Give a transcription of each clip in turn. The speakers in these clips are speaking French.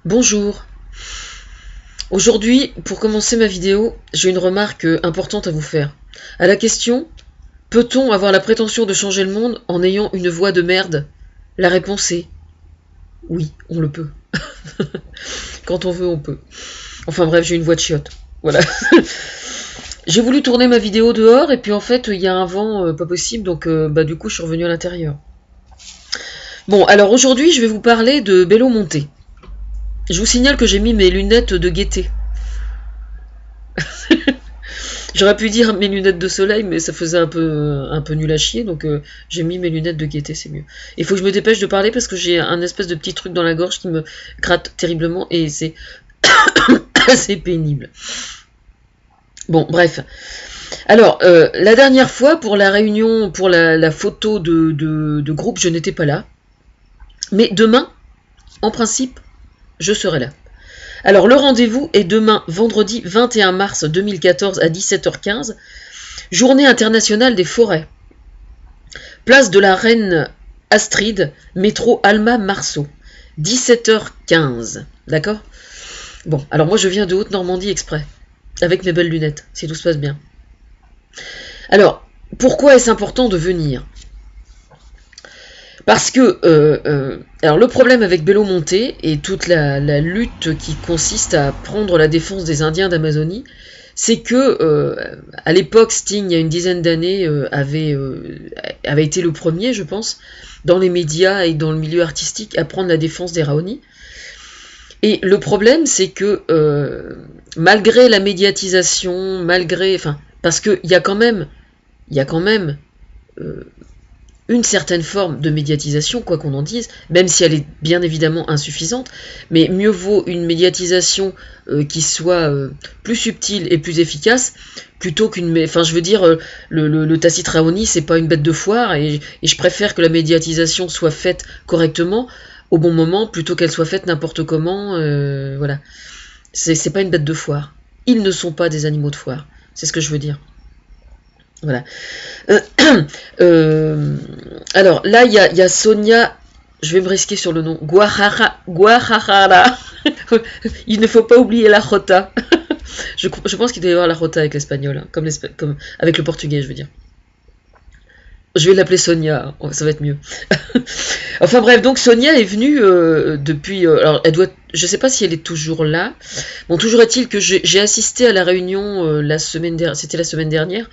Bonjour. Aujourd'hui, pour commencer ma vidéo, j'ai une remarque importante à vous faire. À la question « Peut-on avoir la prétention de changer le monde en ayant une voix de merde ?» La réponse est « Oui, on le peut. » Quand on veut, on peut. Enfin bref, j'ai une voix de chiotte. Voilà. J'ai voulu tourner ma vidéo dehors et puis en fait, il y a un vent pas possible, donc du coup, je suis revenue à l'intérieur. Bon, alors aujourd'hui, je vais vous parler de Belo Monte. Je vous signale que j'ai mis mes lunettes de gaieté. J'aurais pu dire mes lunettes de soleil, mais ça faisait un peu nul à chier, donc j'ai mis mes lunettes de gaieté, c'est mieux. Il faut que je me dépêche de parler parce que j'ai un espèce de petit truc dans la gorge qui me gratte terriblement et c'est assez pénible. Bon, bref. Alors, la dernière fois, pour la réunion, pour la photo de groupe, je n'étais pas là. Mais demain, en principe, je serai là. Alors, le rendez-vous est demain, vendredi 21 mars 2014 à 17h15, Journée internationale des forêts. Place de la Reine Astrid, métro Alma Marceau. 17h15. D'accord ? Bon, alors moi je viens de Haute-Normandie exprès, avec mes belles lunettes, si tout se passe bien. Alors, pourquoi est-ce important de venir ? Parce que alors le problème avec Belo Monte et toute la lutte qui consiste à prendre la défense des Indiens d'Amazonie, c'est que à l'époque Sting, il y a une dizaine d'années, avait été le premier, je pense, dans les médias et dans le milieu artistique à prendre la défense des Raoni. Et le problème, c'est que malgré la médiatisation, parce qu'il y a quand même une certaine forme de médiatisation, quoi qu'on en dise, même si elle est bien évidemment insuffisante, mais mieux vaut une médiatisation qui soit plus subtile et plus efficace, plutôt qu'une... Enfin, je veux dire, le Tacite Raoni, c'est pas une bête de foire, et je préfère que la médiatisation soit faite correctement, au bon moment, plutôt qu'elle soit faite n'importe comment, voilà. C'est pas une bête de foire. Ils ne sont pas des animaux de foire, c'est ce que je veux dire. Voilà. Alors là, il y a Sonia, je vais me risquer sur le nom, Guajajara. Il ne faut pas oublier la jota. Je pense qu'il doit y avoir la jota avec l'espagnol, hein, comme avec le portugais, je veux dire. Je vais l'appeler Sonia, ça va être mieux. Enfin bref, donc Sonia est venue depuis... alors elle doit... Je sais pas si elle est toujours là. Bon, toujours est-il que j'ai assisté à la réunion la semaine dernière, c'était la semaine dernière,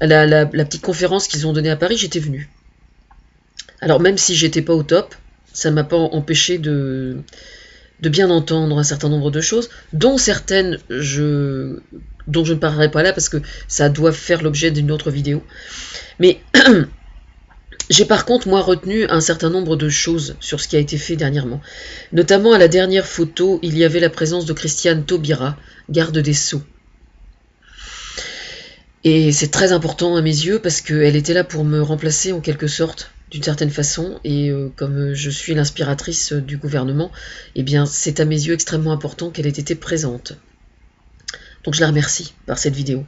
la petite conférence qu'ils ont donnée à Paris, j'étais venue. Alors même si j'étais pas au top, ça m'a pas empêché de bien entendre un certain nombre de choses, dont certaines dont je ne parlerai pas là parce que ça doit faire l'objet d'une autre vidéo. Mais j'ai par contre, moi, retenu un certain nombre de choses sur ce qui a été fait dernièrement. Notamment à la dernière photo, il y avait la présence de Christiane Taubira, garde des Sceaux. Et c'est très important à mes yeux parce qu'elle était là pour me remplacer en quelque sorte, d'une certaine façon, et comme je suis l'inspiratrice du gouvernement, eh bien c'est à mes yeux extrêmement important qu'elle ait été présente. Donc je la remercie par cette vidéo.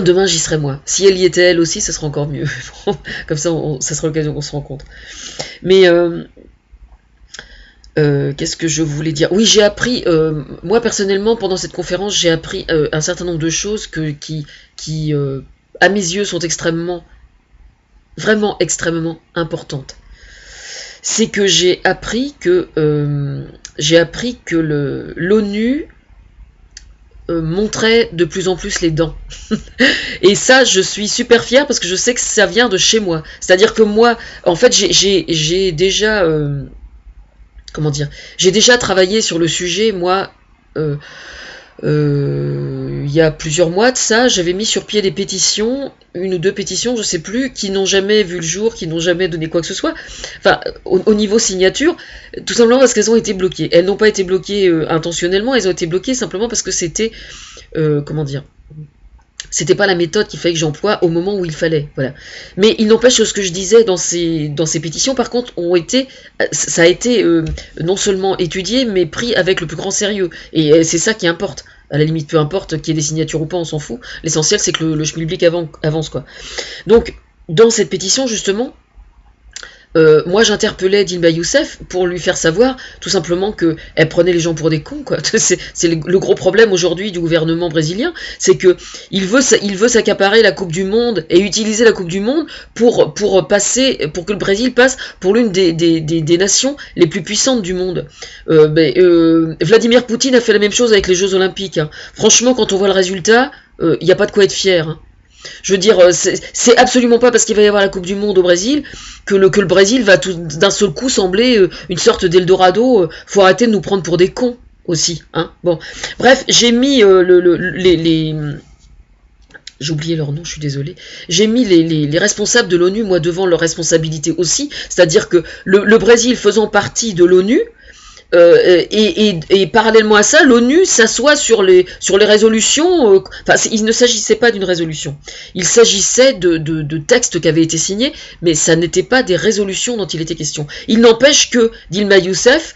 Demain j'y serai moi. Si elle y était elle aussi, ce sera encore mieux. Comme ça, ça sera l'occasion qu'on se rencontre. Mais qu'est-ce que je voulais dire ? Oui, j'ai appris, moi personnellement, pendant cette conférence, j'ai appris un certain nombre de choses qui à mes yeux, sont vraiment extrêmement importantes. C'est que j'ai appris que l'ONU montrait de plus en plus les dents. Et ça, je suis super fière parce que je sais que ça vient de chez moi. C'est-à-dire que moi, en fait, j'ai déjà... comment dire, j'ai déjà travaillé sur le sujet, moi, il y a plusieurs mois de ça, j'avais mis sur pied des pétitions, une ou deux pétitions, je sais plus, qui n'ont jamais vu le jour, qui n'ont jamais donné quoi que ce soit. Enfin, au niveau signature, tout simplement parce qu'elles ont été bloquées. Elles n'ont pas été bloquées intentionnellement, elles ont été bloquées simplement parce que c'était, comment dire, c'était pas la méthode qu'il fallait que j'emploie au moment où il fallait, voilà. Mais il n'empêche que ce que je disais dans ces pétitions, par contre, ça a été non seulement étudié, mais pris avec le plus grand sérieux. Et c'est ça qui importe. À la limite, peu importe qu'il y ait des signatures ou pas, on s'en fout. L'essentiel, c'est que le schmilblick avance, quoi. Donc, dans cette pétition, justement, moi j'interpellais Dilma Youssef pour lui faire savoir tout simplement que elle prenait les gens pour des cons, quoi. C'est le gros problème aujourd'hui du gouvernement brésilien, c'est que il veut s'accaparer la Coupe du Monde et utiliser la Coupe du Monde pour que le Brésil passe pour l'une des nations les plus puissantes du monde. Vladimir Poutine a fait la même chose avec les Jeux Olympiques, hein. Franchement, quand on voit le résultat, il n'y a pas de quoi être fier, hein. Je veux dire, c'est absolument pas parce qu'il va y avoir la Coupe du Monde au Brésil que le Brésil va tout d'un seul coup sembler une sorte d'Eldorado. Faut arrêter de nous prendre pour des cons aussi, hein. Bon, bref, j'ai mis j'ai oublié leur nom, je suis désolée. J'ai mis les responsables de l'ONU, moi, devant leurs responsabilités aussi. C'est-à-dire que le Brésil faisant partie de l'ONU, et parallèlement à ça, l'ONU s'assoit sur les résolutions. Il ne s'agissait pas d'une résolution. Il s'agissait de textes qui avaient été signés, mais ça n'était pas des résolutions dont il était question. Il n'empêche que Dilma Youssef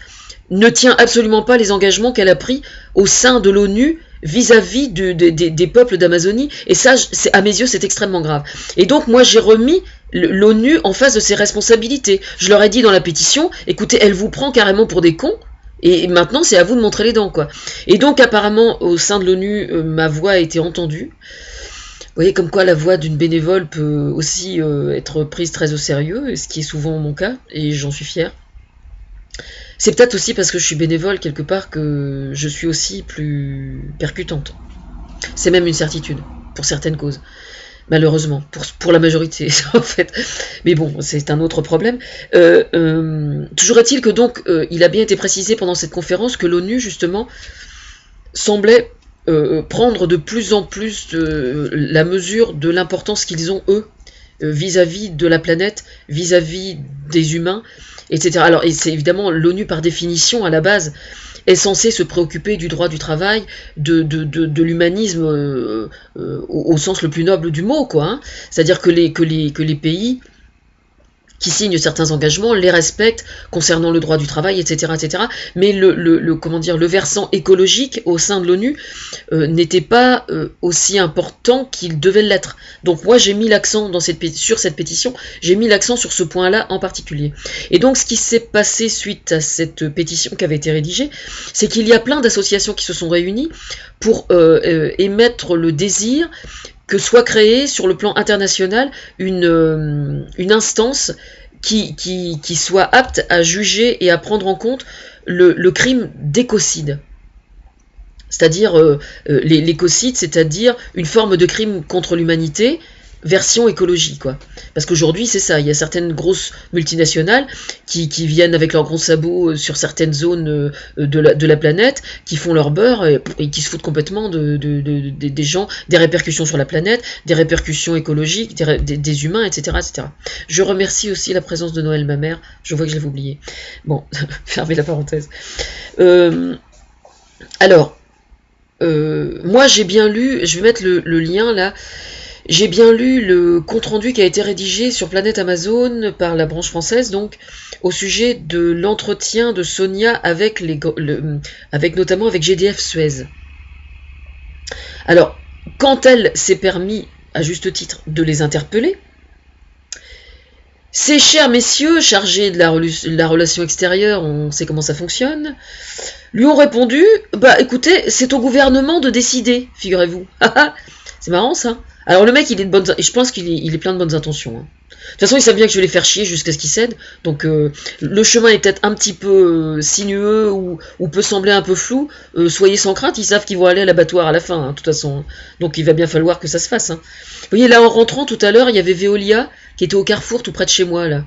ne tient absolument pas les engagements qu'elle a pris au sein de l'ONU vis-à-vis des peuples d'Amazonie. Et ça, à mes yeux, c'est extrêmement grave. Et donc, moi, j'ai remis l'ONU en face de ses responsabilités. Je leur ai dit dans la pétition, écoutez, elle vous prend carrément pour des cons, et maintenant c'est à vous de montrer les dents, quoi. Et donc apparemment au sein de l'ONU, ma voix a été entendue. Vous voyez comme quoi la voix d'une bénévole peut aussi être prise très au sérieux, ce qui est souvent mon cas, et j'en suis fière. C'est peut-être aussi parce que je suis bénévole quelque part que je suis aussi plus percutante. C'est même une certitude, pour certaines causes. Malheureusement, pour la majorité, en fait. Mais bon, c'est un autre problème. Toujours est-il que donc, il a bien été précisé pendant cette conférence que l'ONU, justement, semblait prendre de plus en plus la mesure de l'importance qu'ils ont, eux, vis-à-vis de la planète, vis-à-vis des humains, etc. Alors, et c'est évidemment l'ONU, par définition, à la base, est censé se préoccuper du droit du travail, de l'humanisme au sens le plus noble du mot, quoi, hein. C'est-à-dire que les pays qui signent certains engagements les respectent concernant le droit du travail, etc., etc. Mais le versant écologique au sein de l'ONU n'était pas aussi important qu'il devait l'être. Donc moi j'ai mis l'accent sur cette pétition, j'ai mis l'accent sur ce point-là en particulier. Et donc ce qui s'est passé suite à cette pétition qui avait été rédigée, c'est qu'il y a plein d'associations qui se sont réunies pour émettre le désir que soit créée sur le plan international une instance qui soit apte à juger et à prendre en compte le crime d'écocide. C'est-à-dire l'écocide, c'est-à-dire une forme de crime contre l'humanité, version écologie, quoi. Parce qu'aujourd'hui, c'est ça, il y a certaines grosses multinationales qui viennent avec leurs gros sabots sur certaines zones de la planète, qui font leur beurre et qui se foutent complètement des gens, des répercussions sur la planète, des répercussions écologiques, des humains, etc., etc. Je remercie aussi la présence de Noël, ma mère, je vois que je l'avais oublié. Bon, fermez la parenthèse. Moi j'ai bien lu, je vais mettre le lien là. J'ai bien lu le compte-rendu qui a été rédigé sur Planète Amazon par la branche française, donc, au sujet de l'entretien de Sonia avec notamment avec GDF Suez. Alors, quand elle s'est permis, à juste titre, de les interpeller, ces chers messieurs chargés de la relation extérieure, on sait comment ça fonctionne, lui ont répondu, bah écoutez, c'est au gouvernement de décider, figurez-vous. C'est marrant ça. Alors le mec, il est de bonnes, je pense qu'il est plein de bonnes intentions, hein. De toute façon, ils savent bien que je vais les faire chier jusqu'à ce qu'ils cèdent. Donc le chemin est peut-être un petit peu sinueux ou peut sembler un peu flou. Soyez sans crainte, ils savent qu'ils vont aller à l'abattoir à la fin, hein, de toute façon. Donc il va bien falloir que ça se fasse, hein. Vous voyez, là en rentrant tout à l'heure, il y avait Veolia qui était au Carrefour tout près de chez moi, là,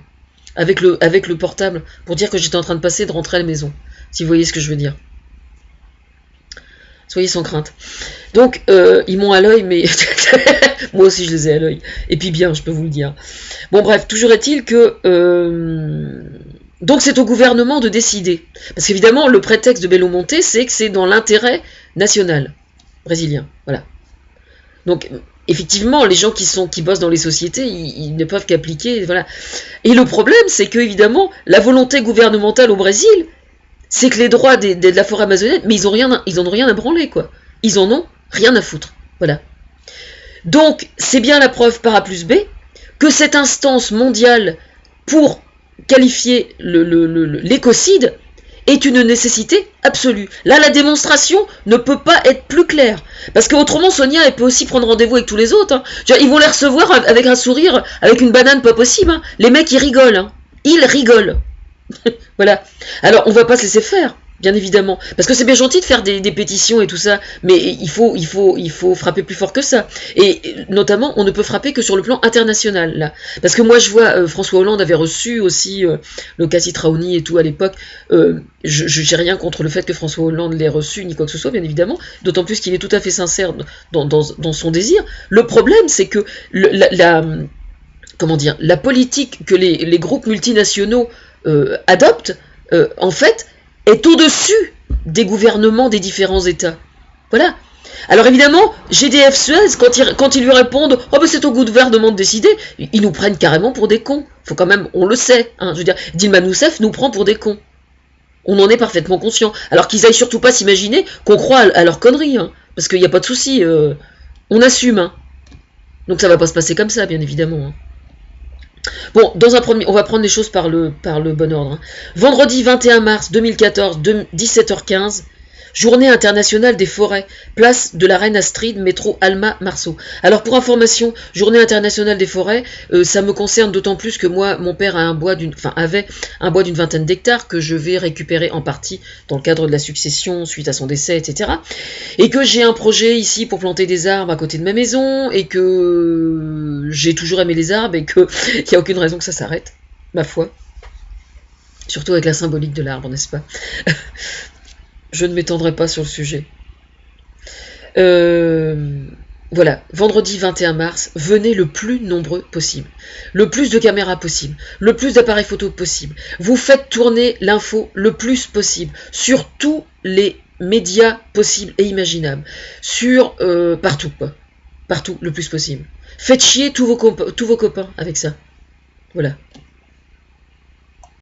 avec le portable, pour dire que j'étais en train de passer, de rentrer à la maison. Si vous voyez ce que je veux dire. Soyez sans crainte. Donc, ils m'ont à l'œil, mais moi aussi je les ai à l'œil. Et puis bien, je peux vous le dire. Bon bref, toujours est-il que... Donc c'est au gouvernement de décider. Parce qu'évidemment, le prétexte de Belo Monte, c'est que c'est dans l'intérêt national brésilien. Voilà. Donc, effectivement, les gens qui bossent dans les sociétés, ils ne peuvent qu'appliquer... Voilà. Et le problème, c'est que, évidemment, la volonté gouvernementale au Brésil... c'est que les droits de la forêt amazonienne, mais ils en ont rien à branler, quoi. Ils en ont rien à foutre. Voilà. Donc, c'est bien la preuve par A plus B que cette instance mondiale pour qualifier l'écocide est une nécessité absolue. Là, la démonstration ne peut pas être plus claire. Parce qu'autrement, Sonia, elle peut aussi prendre rendez-vous avec tous les autres. Hein. Ils vont les recevoir avec un sourire, avec une banane, pas possible. Hein. Les mecs, ils rigolent. Hein. Ils rigolent. Voilà. Alors, on va pas se laisser faire, bien évidemment. Parce que c'est bien gentil de faire des pétitions et tout ça, mais il faut frapper plus fort que ça. Et notamment, on ne peut frapper que sur le plan international, là. Parce que moi, je vois, François Hollande avait reçu aussi le Cassis Raoni et tout à l'époque. Je n'ai rien contre le fait que François Hollande l'ait reçu, ni quoi que ce soit, bien évidemment. D'autant plus qu'il est tout à fait sincère dans son désir. Le problème, c'est que comment dire, la politique que les groupes multinationaux adoptent, en fait, est au-dessus des gouvernements des différents États. Voilà. Alors évidemment, GDF Suez, quand ils lui répondent « Oh ben c'est au gouvernement de décider », ils nous prennent carrément pour des cons. Faut quand même, on le sait. Hein, je veux dire, Dilma Rousseff nous prend pour des cons. On en est parfaitement conscient. Alors qu'ils aillent surtout pas s'imaginer qu'on croit à leurs conneries. Hein, parce qu'il n'y a pas de souci. On assume. Hein. Donc ça va pas se passer comme ça, bien évidemment. Hein. Bon, dans un premier, on va prendre les choses par le bon ordre. Hein. Vendredi 21 mars 2014, 17h15, Journée internationale des forêts, place de la Reine Astrid, métro Alma Marceau. Alors pour information, Journée internationale des forêts, ça me concerne d'autant plus que moi, mon père avait un bois d'une vingtaine d'hectares que je vais récupérer en partie dans le cadre de la succession suite à son décès, etc. Et que j'ai un projet ici pour planter des arbres à côté de ma maison et que j'ai toujours aimé les arbres et qu'il n'y a aucune raison que ça s'arrête, ma foi. Surtout avec la symbolique de l'arbre, n'est-ce pas? Je ne m'étendrai pas sur le sujet. Voilà, vendredi 21 mars, venez le plus nombreux possible. Le plus de caméras possible. Le plus d'appareils photo possible. Vous faites tourner l'info le plus possible. Sur tous les médias possibles et imaginables. Partout, quoi. Partout, le plus possible. Faites chier tous vos copains avec ça. Voilà.